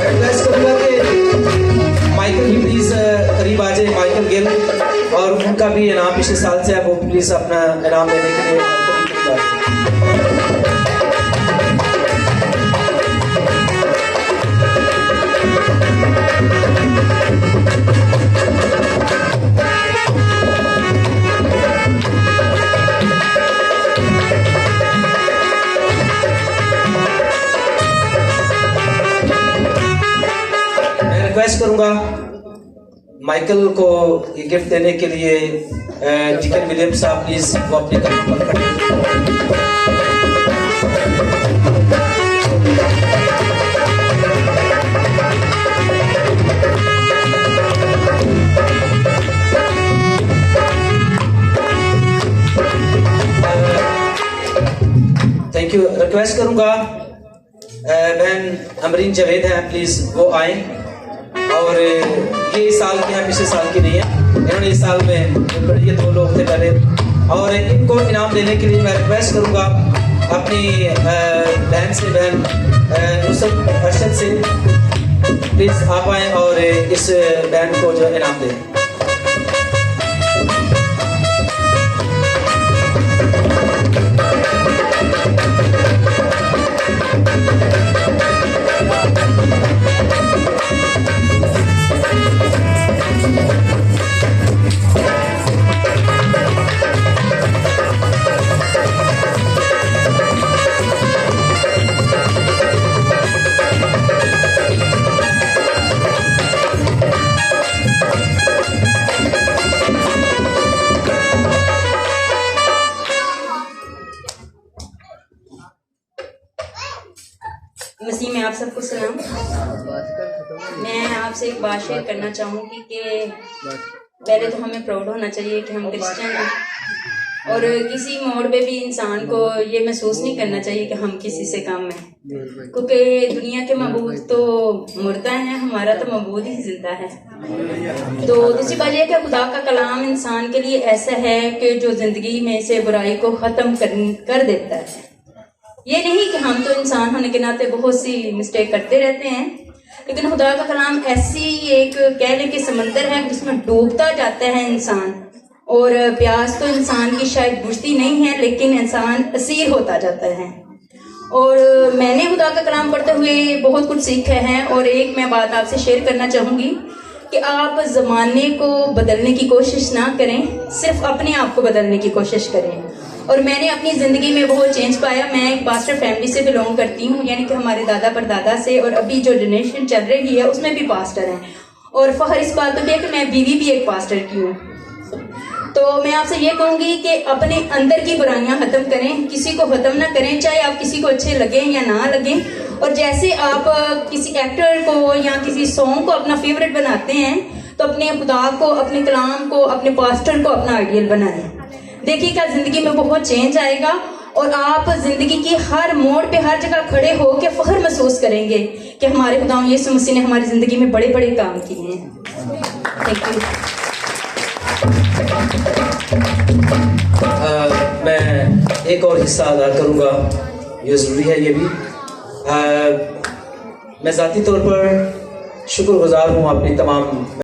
Request करूंगा कि Michael भी प्लीज करीब आ जाए, माइकल गिल, और उनका भी इनाम पिछले साल से है, वो प्लीज अपना इनाम देने के लिए करीब आ जाए। रिक्वेस्ट करूंगा माइकल को ये गिफ्ट देने के लिए डिकन विलियम्स साहब प्लीज वो अपने कदम पर खड़े। Thank you. रिक्वेस्ट करूंगा बहन अमरीन जावेद है, प्लीज वो आए, और ये इस साल की है, पिछले साल की नहीं है, इन्होंने इस साल में ये 2 लोग थे पहले, और इनको इनाम देने के लिए मैं रिक्वेस्ट करूंगा अपनी बहन से, बहन नुसरत अरशद से, प्लीज आप आए और इस बहन को जो इनाम दें। मसीह में आप सबको सलाम। मैं आपसे एक बात शेयर करना चाहूँगी कि पहले तो हमें प्राउड होना चाहिए कि हम क्रिश्चियन हैं, और किसी मोड़ पे भी इंसान को ये महसूस नहीं करना चाहिए कि हम किसी से कम हैं, क्योंकि दुनिया के मबूद तो मुर्दा हैं, हमारा तो मबूद ही जिंदा है। तो दूसरी बात यह कि खुदा का कलाम इंसान के लिए ऐसा है कि जो जिंदगी में से बुराई को ख़त्म कर देता है। ये नहीं कि हम तो इंसान होने के नाते बहुत सी मिस्टेक करते रहते हैं, लेकिन खुदा का कलाम ऐसी एक कह लें कि समंदर है जिसमें डूबता जाता है इंसान, और प्यास तो इंसान की शायद बुझती नहीं है, लेकिन इंसान असीर होता जाता है। और मैंने खुदा का कलाम पढ़ते हुए बहुत कुछ सीखा है, और एक मैं बात आपसे शेयर करना चाहूँगी कि आप ज़माने को बदलने की कोशिश ना करें, सिर्फ अपने आप को बदलने की कोशिश करें। और मैंने अपनी ज़िंदगी में बहुत चेंज पाया। मैं एक पास्टर फैमिली से बिलोंग करती हूँ, यानी कि हमारे दादा परदादा से, और अभी जो जनरेशन चल रही है उसमें भी पास्टर हैं, और फखर इस बात पर है कि मैं बीवी भी एक पास्टर की हूँ। तो मैं आपसे ये कहूँगी कि अपने अंदर की बुराइयां ख़त्म करें, किसी को ख़त्म ना करें, चाहे आप किसी को अच्छे लगें या ना लगें। और जैसे आप किसी एक्टर को या किसी सॉन्ग को अपना फेवरेट बनाते हैं, तो अपने खुदा को, अपने कलाम को, अपने पास्टर को अपना आइडियल बनाएं। देखिएगा ज़िंदगी में बहुत चेंज आएगा, और आप ज़िंदगी की हर मोड़ पे, हर जगह खड़े हो के फख्र महसूस करेंगे कि हमारे खुदा यीशु मसीह ने हमारी ज़िंदगी में बड़े बड़े काम किए हैं। Thank you. मैं एक और हिस्सा अदा करूंगा, ये ज़रूरी है ये भी। मैं ज़ाती तौर पर शुक्रगुजार हूँ अपनी तमाम